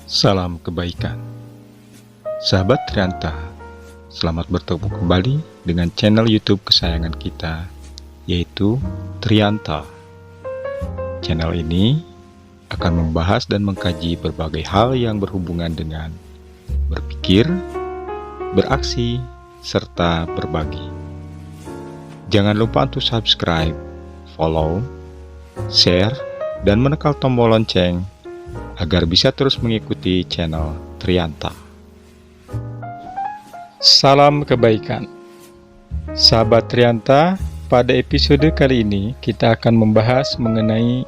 Salam kebaikan. Sahabat Trianta, selamat bertemu kembali dengan channel YouTube kesayangan kita, yaitu Trianta. Channel ini akan membahas dan mengkaji berbagai hal yang berhubungan dengan berpikir, beraksi, serta berbagi. Jangan lupa untuk subscribe, follow, share, dan menekan tombol lonceng agar bisa terus mengikuti channel Trianta. Salam kebaikan. Sahabat Trianta, pada episode kali ini kita akan membahas mengenai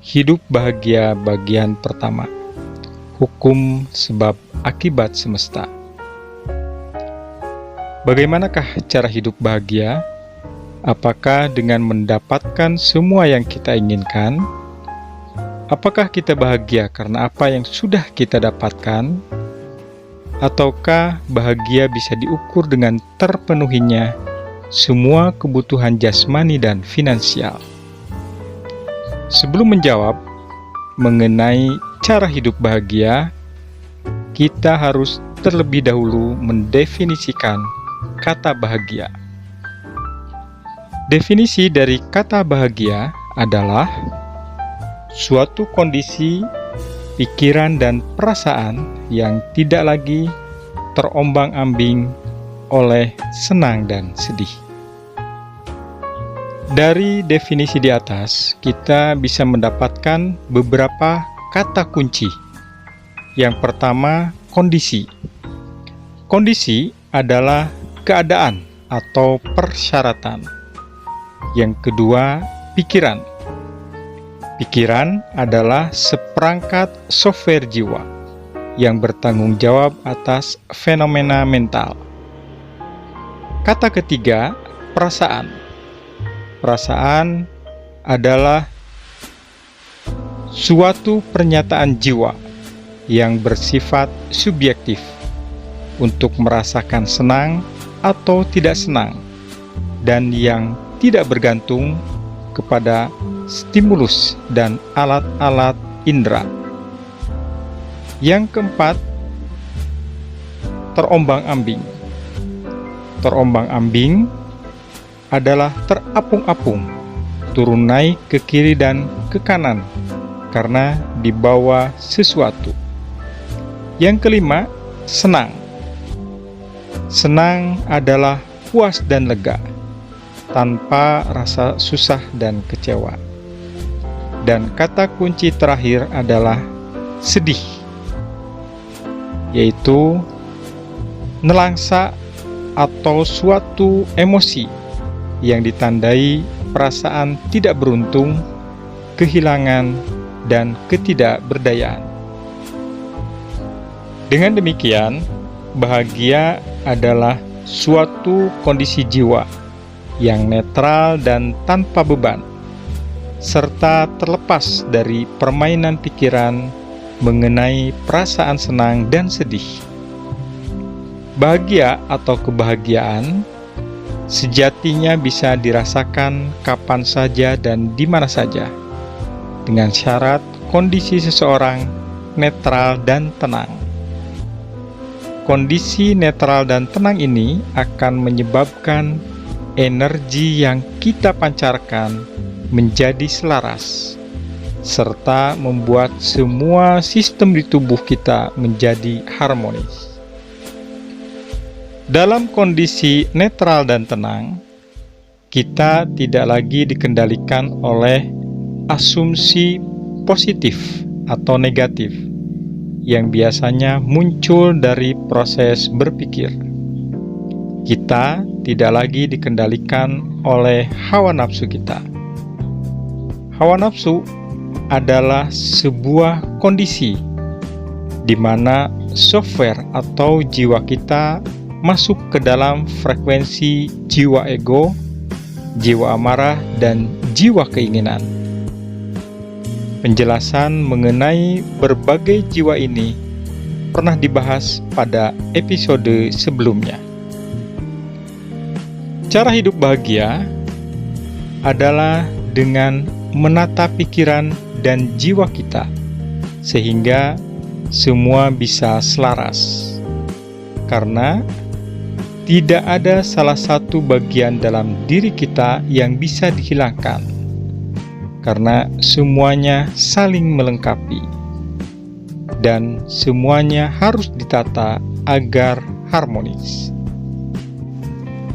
hidup bahagia bagian pertama. Hukum sebab akibat semesta. Bagaimanakah cara hidup bahagia? Apakah dengan mendapatkan semua yang kita inginkan? Apakah kita bahagia karena apa yang sudah kita dapatkan? Ataukah bahagia bisa diukur dengan terpenuhinya semua kebutuhan jasmani dan finansial? Sebelum menjawab mengenai cara hidup bahagia, kita harus terlebih dahulu mendefinisikan kata bahagia. Definisi dari kata bahagia adalah suatu kondisi, pikiran, dan perasaan yang tidak lagi terombang-ambing oleh senang dan sedih. Dari definisi di atas, kita bisa mendapatkan beberapa kata kunci. Yang pertama, kondisi. Kondisi adalah keadaan atau persyaratan. Yang kedua, pikiran. Pikiran adalah seperangkat software jiwa yang bertanggung jawab atas fenomena mental. Kata ketiga, perasaan. Perasaan adalah suatu pernyataan jiwa yang bersifat subjektif untuk merasakan senang atau tidak senang dan yang tidak bergantung kepada stimulus dan alat-alat indera. Yang keempat, terombang-ambing. Terombang-ambing adalah terapung-apung, turun naik ke kiri dan ke kanan karena dibawa sesuatu. Yang kelima, senang. Senang adalah puas dan lega, tanpa rasa susah dan kecewa. Dan kata kunci terakhir adalah sedih, yaitu nelangsa atau suatu emosi yang ditandai perasaan tidak beruntung, kehilangan, dan ketidakberdayaan. Dengan demikian, bahagia adalah suatu kondisi jiwa yang netral dan tanpa beban, serta terlepas dari permainan pikiran mengenai perasaan senang dan sedih. Bahagia atau kebahagiaan sejatinya bisa dirasakan kapan saja dan di mana saja, dengan syarat kondisi seseorang netral dan tenang. Kondisi netral dan tenang ini akan menyebabkan energi yang kita pancarkan menjadi selaras, serta membuat semua sistem di tubuh kita menjadi harmonis. Dalam kondisi netral dan tenang, kita tidak lagi dikendalikan oleh asumsi positif atau negatif yang biasanya muncul dari proses berpikir. Kita tidak lagi dikendalikan oleh hawa nafsu kita. Hawa nafsu adalah sebuah kondisi di mana software atau jiwa kita masuk ke dalam frekuensi jiwa ego, jiwa amarah, dan jiwa keinginan. Penjelasan mengenai berbagai jiwa ini pernah dibahas pada episode sebelumnya. Cara hidup bahagia adalah dengan menata pikiran dan jiwa kita, sehingga semua bisa selaras. Karena tidak ada salah satu bagian dalam diri kita yang bisa dihilangkan. Karena semuanya saling melengkapi. Dan semuanya harus ditata agar harmonis.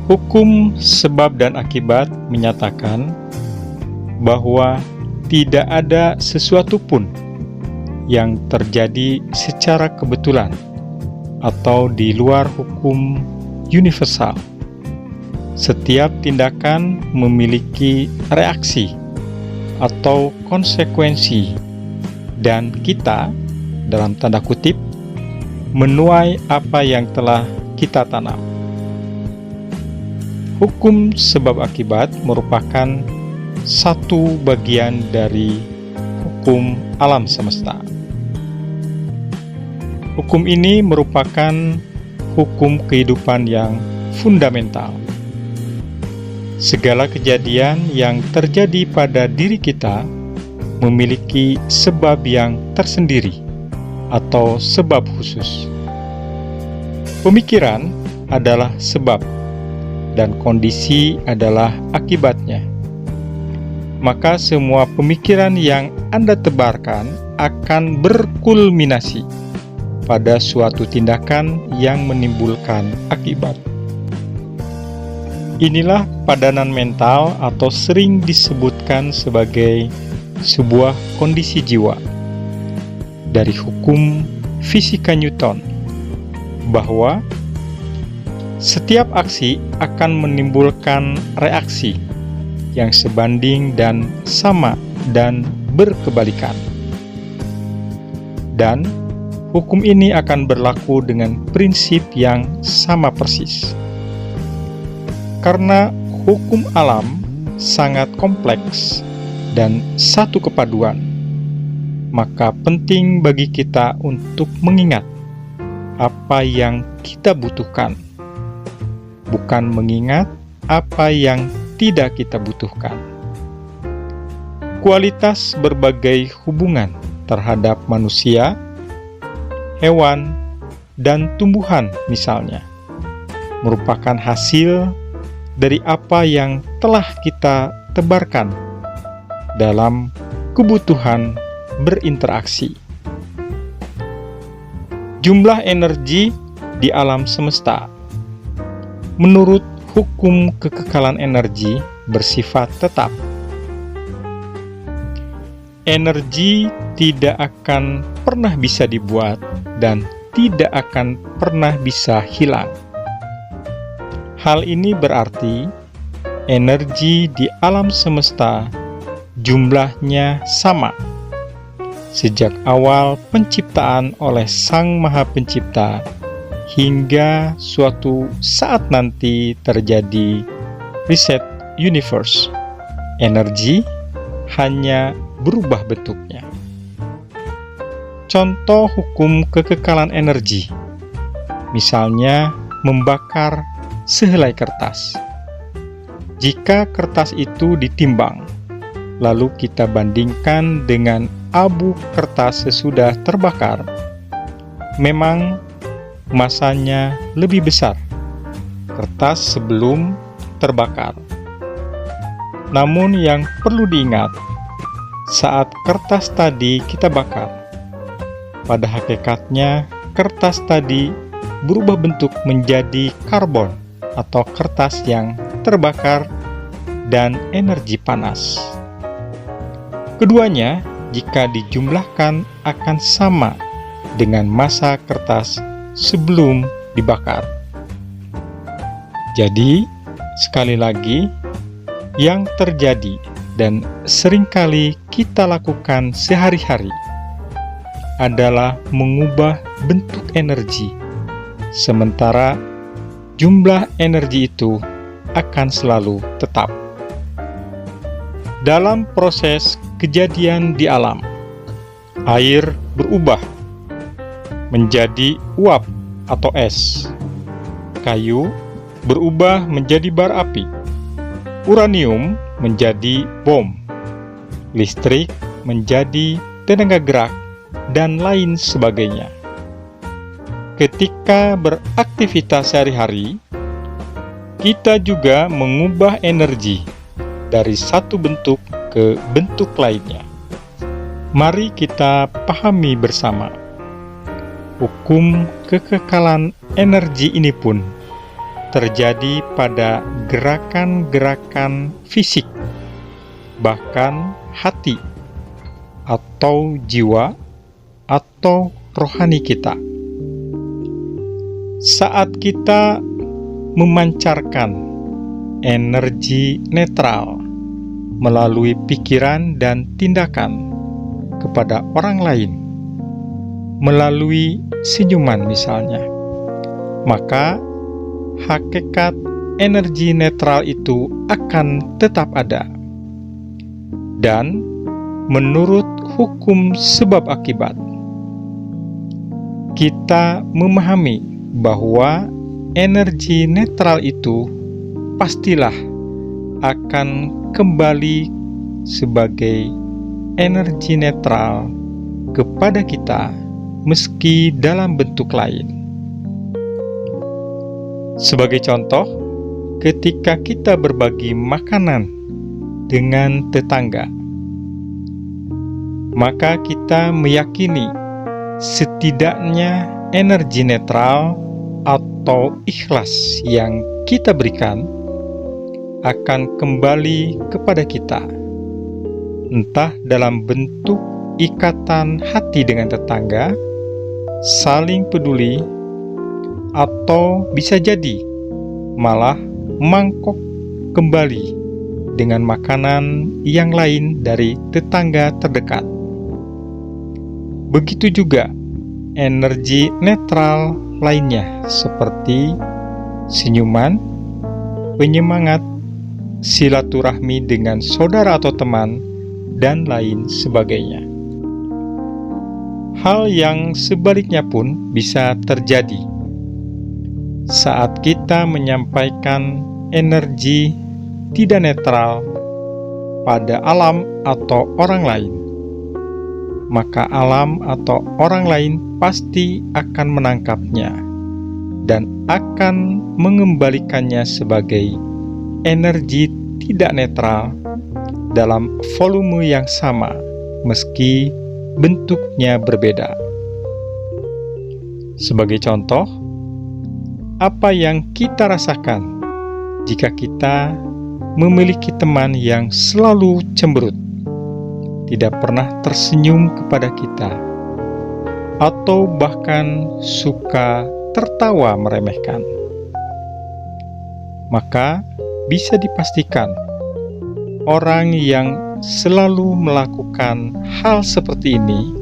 Hukum sebab dan akibat menyatakan bahwa tidak ada sesuatu pun yang terjadi secara kebetulan atau di luar hukum universal. Setiap tindakan memiliki reaksi atau konsekuensi, dan kita, dalam tanda kutip, menuai apa yang telah kita tanam. Hukum sebab akibat merupakan satu bagian dari hukum alam semesta. Hukum ini merupakan hukum kehidupan yang fundamental. Segala kejadian yang terjadi pada diri kita memiliki sebab yang tersendiri atau sebab khusus. Pemikiran adalah sebab, dan kondisi adalah akibatnya. Maka semua pemikiran yang Anda tebarkan akan berkulminasi pada suatu tindakan yang menimbulkan akibat. Inilah padanan mental atau sering disebutkan sebagai sebuah kondisi jiwa. Dari hukum fisika Newton, bahwa setiap aksi akan menimbulkan reaksi yang sebanding dan sama dan berkebalikan. Dan hukum ini akan berlaku dengan prinsip yang sama persis. Karena hukum alam sangat kompleks dan satu kepaduan, maka penting bagi kita untuk mengingat apa yang kita butuhkan, bukan mengingat apa yang tidak kita butuhkan. Kualitas berbagai hubungan terhadap manusia, hewan, dan tumbuhan misalnya, merupakan hasil dari apa yang telah kita tebarkan dalam kebutuhan berinteraksi. Jumlah energi di alam semesta menurut hukum kekekalan energi bersifat tetap. Energi tidak akan pernah bisa dibuat dan tidak akan pernah bisa hilang. Hal ini berarti energi di alam semesta jumlahnya sama sejak awal penciptaan oleh Sang Maha Pencipta hingga suatu saat nanti terjadi reset universe. Energi hanya berubah bentuknya. Contoh hukum kekekalan energi, misalnya membakar sehelai kertas. Jika kertas itu ditimbang, lalu kita bandingkan dengan abu kertas sesudah terbakar, memang masanya lebih besar kertas sebelum terbakar. Namun yang perlu diingat, saat kertas tadi kita bakar, pada hakikatnya kertas tadi berubah bentuk menjadi karbon atau kertas yang terbakar dan energi panas. Keduanya jika dijumlahkan akan sama dengan massa kertas sebelum dibakar. Jadi, sekali lagi, yang terjadi dan seringkali kita lakukan sehari-hari adalah mengubah bentuk energi, sementara jumlah energi itu akan selalu tetap. Dalam proses kejadian di alam, air berubah menjadi uap atau es, kayu berubah menjadi bara api, uranium menjadi bom, listrik menjadi tenaga gerak dan lain sebagainya. Ketika beraktivitas sehari-hari, kita juga mengubah energi dari satu bentuk ke bentuk lainnya. Mari kita pahami bersama. Hukum kekekalan energi ini pun terjadi pada gerakan-gerakan fisik, bahkan hati, atau jiwa, atau rohani kita. Saat kita memancarkan energi netral melalui pikiran dan tindakan kepada orang lain, melalui senyuman misalnya, maka hakikat energi netral itu akan tetap ada. Dan menurut hukum sebab akibat, kita memahami bahwa energi netral itu pastilah akan kembali sebagai energi netral kepada kita meski dalam bentuk lain. Sebagai contoh, ketika kita berbagi makanan dengan tetangga, maka kita meyakini setidaknya energi netral atau ikhlas yang kita berikan akan kembali kepada kita, entah dalam bentuk ikatan hati dengan tetangga, saling peduli, atau bisa jadi malah mangkok kembali dengan makanan yang lain dari tetangga terdekat. Begitu juga energi netral lainnya seperti senyuman, penyemangat, silaturahmi dengan saudara atau teman, dan lain sebagainya. Hal yang sebaliknya pun bisa terjadi saat kita menyampaikan energi tidak netral pada alam atau orang lain. Maka alam atau orang lain pasti akan menangkapnya dan akan mengembalikannya sebagai energi tidak netral dalam volume yang sama meski bentuknya berbeda. Sebagai contoh, apa yang kita rasakan jika kita memiliki teman yang selalu cemberut, tidak pernah tersenyum kepada kita, atau bahkan suka tertawa meremehkan? Maka bisa dipastikan orang yang selalu melakukan hal seperti ini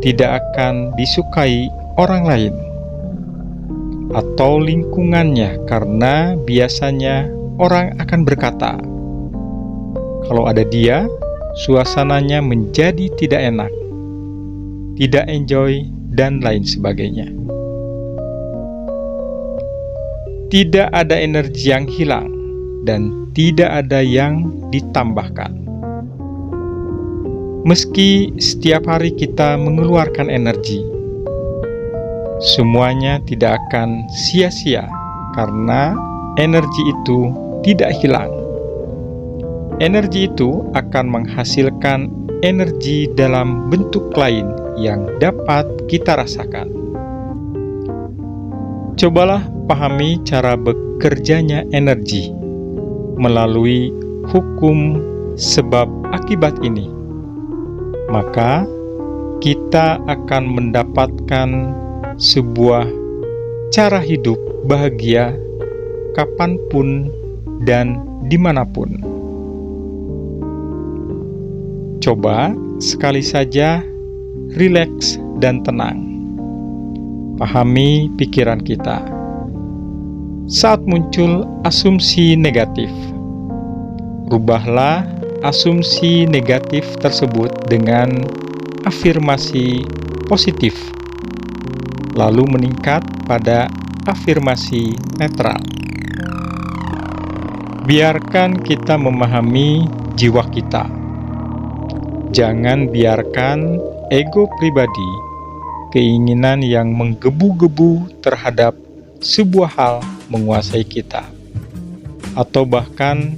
tidak akan disukai orang lain atau lingkungannya, karena biasanya orang akan berkata, kalau ada dia, suasananya menjadi tidak enak, tidak enjoy, dan lain sebagainya. Tidak ada energi yang hilang dan tidak ada yang ditambahkan. Meski setiap hari kita mengeluarkan energi, semuanya tidak akan sia-sia karena energi itu tidak hilang. Energi itu akan menghasilkan energi dalam bentuk lain yang dapat kita rasakan. Cobalah pahami cara bekerjanya energi melalui hukum sebab akibat ini. Maka kita akan mendapatkan sebuah cara hidup bahagia kapanpun dan dimanapun. Coba sekali saja rileks dan tenang. Pahami pikiran kita. Saat muncul asumsi negatif, rubahlah asumsi negatif tersebut dengan afirmasi positif, lalu meningkat pada afirmasi netral. Biarkan kita memahami jiwa kita. Jangan biarkan ego pribadi, keinginan yang menggebu-gebu terhadap sebuah hal menguasai kita, atau bahkan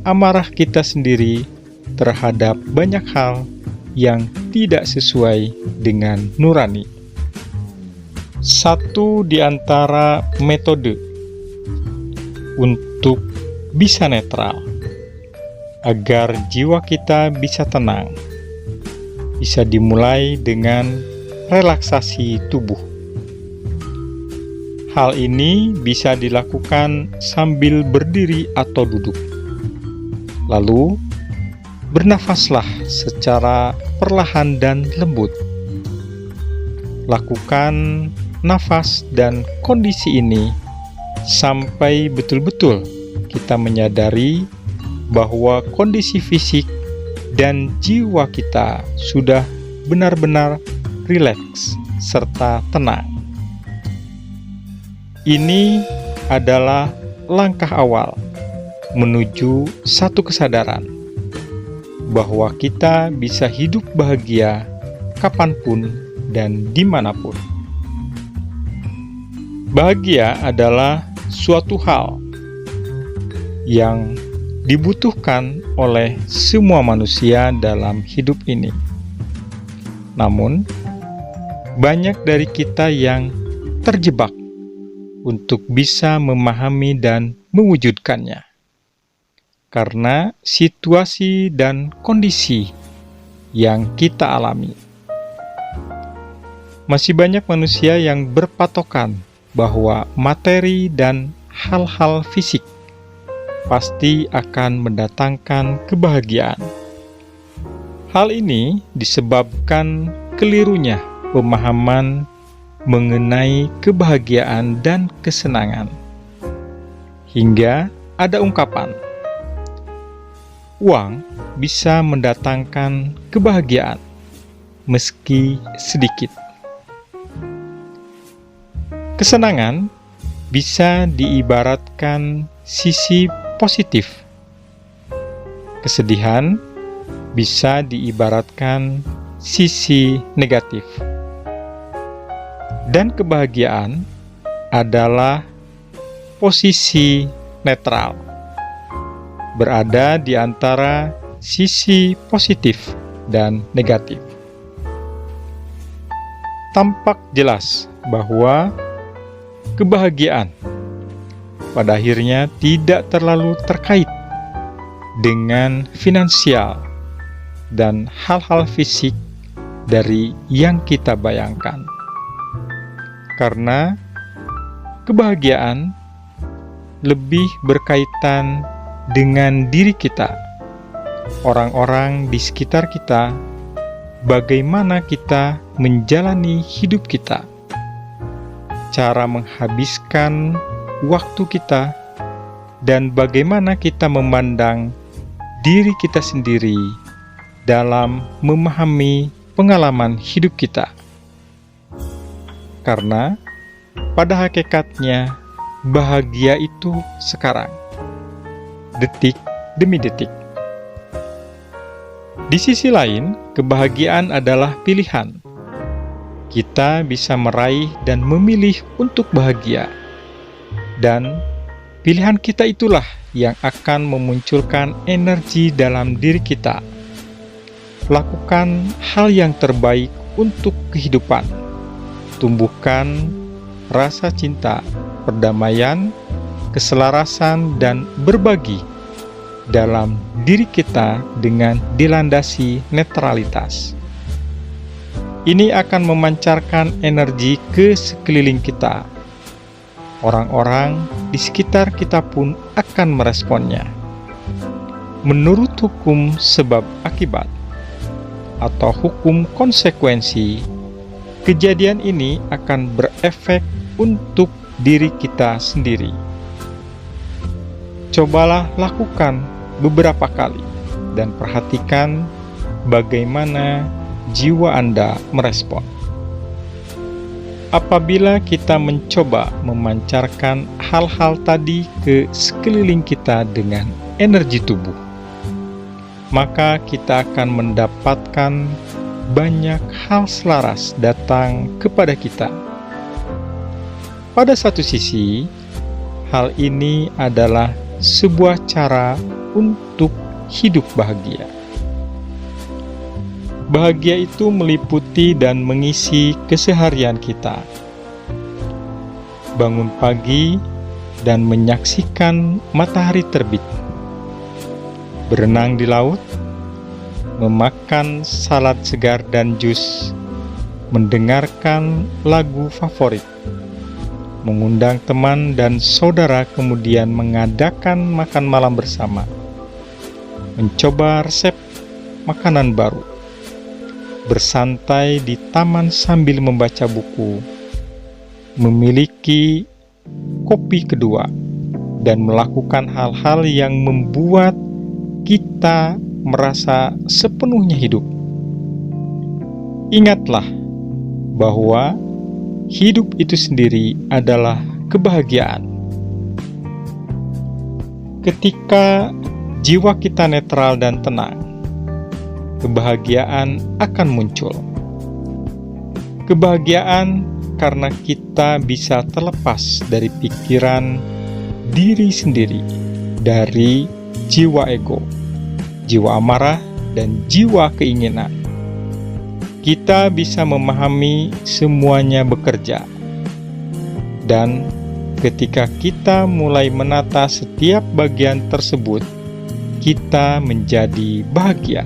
amarah kita sendiri terhadap banyak hal yang tidak sesuai dengan nurani. Satu di antara metode untuk bisa netral, agar jiwa kita bisa tenang, bisa dimulai dengan relaksasi tubuh. Hal ini bisa dilakukan sambil berdiri atau duduk. Lalu, bernafaslah secara perlahan dan lembut. Lakukan nafas dan kondisi ini sampai betul-betul kita menyadari bahwa kondisi fisik dan jiwa kita sudah benar-benar rileks serta tenang. Ini adalah langkah awal menuju satu kesadaran bahwa kita bisa hidup bahagia kapanpun dan dimanapun. Bahagia adalah suatu hal yang dibutuhkan oleh semua manusia dalam hidup ini. Namun, banyak dari kita yang terjebak untuk bisa memahami dan mewujudkannya karena situasi dan kondisi yang kita alami. Masih banyak manusia yang berpatokan bahwa materi dan hal-hal fisik pasti akan mendatangkan kebahagiaan. Hal ini disebabkan kelirunya pemahaman mengenai kebahagiaan dan kesenangan. Hingga ada ungkapan, uang bisa mendatangkan kebahagiaan meski sedikit. Kesenangan bisa diibaratkan sisi positif. Kesedihan bisa diibaratkan sisi negatif. Dan kebahagiaan adalah posisi netral, berada di antara sisi positif dan negatif. Tampak jelas bahwa kebahagiaan pada akhirnya tidak terlalu terkait dengan finansial dan hal-hal fisik dari yang kita bayangkan. Karena kebahagiaan lebih berkaitan dengan diri kita, orang-orang di sekitar kita, bagaimana kita menjalani hidup kita, cara menghabiskan waktu kita, dan bagaimana kita memandang diri kita sendiri dalam memahami pengalaman hidup kita. Karena pada hakikatnya bahagia itu sekarang, detik demi detik. Di sisi lain, kebahagiaan adalah pilihan. Kita bisa meraih dan memilih untuk bahagia. Dan pilihan kita itulah yang akan memunculkan energi dalam diri kita. Lakukan hal yang terbaik untuk kehidupan. Tumbuhkan rasa cinta, perdamaian, keselarasan, dan berbagi dalam diri kita dengan dilandasi netralitas. Ini akan memancarkan energi ke sekeliling kita. Orang-orang di sekitar kita pun akan meresponnya. Menurut hukum sebab akibat atau hukum konsekuensi, kejadian ini akan berefek untuk diri kita sendiri. Cobalah lakukan beberapa kali dan perhatikan bagaimana jiwa Anda merespon. Apabila kita mencoba memancarkan hal-hal tadi ke sekeliling kita dengan energi tubuh, maka kita akan mendapatkan banyak hal selaras datang kepada kita. Pada satu sisi, hal ini adalah sebuah cara untuk hidup bahagia. Bahagia itu meliputi dan mengisi keseharian kita. Bangun pagi dan menyaksikan matahari terbit, berenang di laut, memakan salad segar dan jus, mendengarkan lagu favorit, mengundang teman dan saudara, kemudian mengadakan makan malam bersama, mencoba resep makanan baru, bersantai di taman sambil membaca buku, memiliki kopi kedua, dan melakukan hal-hal yang membuat kita merasa sepenuhnya hidup. Ingatlah bahwa hidup itu sendiri adalah kebahagiaan. Ketika jiwa kita netral dan tenang, kebahagiaan akan muncul. Kebahagiaan karena kita bisa terlepas dari pikiran diri sendiri, dari jiwa ego, jiwa amarah, dan jiwa keinginan. Kita bisa memahami semuanya bekerja. Dan ketika kita mulai menata setiap bagian tersebut, kita menjadi bahagia.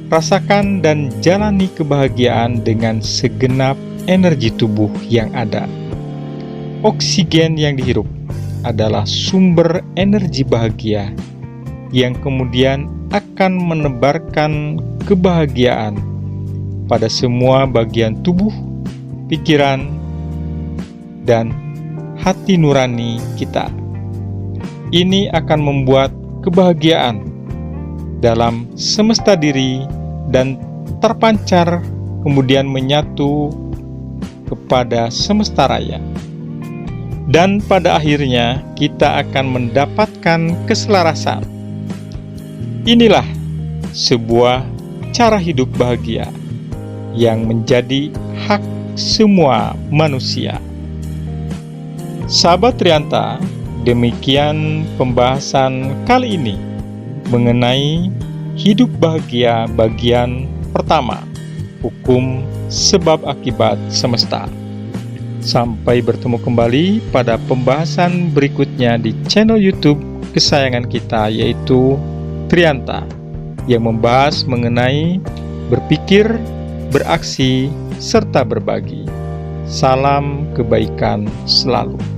Rasakan dan jalani kebahagiaan dengan segenap energi tubuh yang ada. Oksigen yang dihirup adalah sumber energi bahagia yang kemudian akan menebarkan kebahagiaan pada semua bagian tubuh, pikiran, dan hati nurani kita. Ini akan membuat kebahagiaan dalam semesta diri dan terpancar kemudian menyatu kepada semesta raya. Dan pada akhirnya kita akan mendapatkan keselarasan. Inilah sebuah cara hidup bahagia yang menjadi hak semua manusia. Sahabat Trianta, demikian pembahasan kali ini mengenai hidup bahagia bagian pertama, hukum sebab akibat semesta. Sampai bertemu kembali pada pembahasan berikutnya di channel YouTube kesayangan kita, yaitu Trianta, yang membahas mengenai berpikir, beraksi, serta berbagi. Salam kebaikan selalu.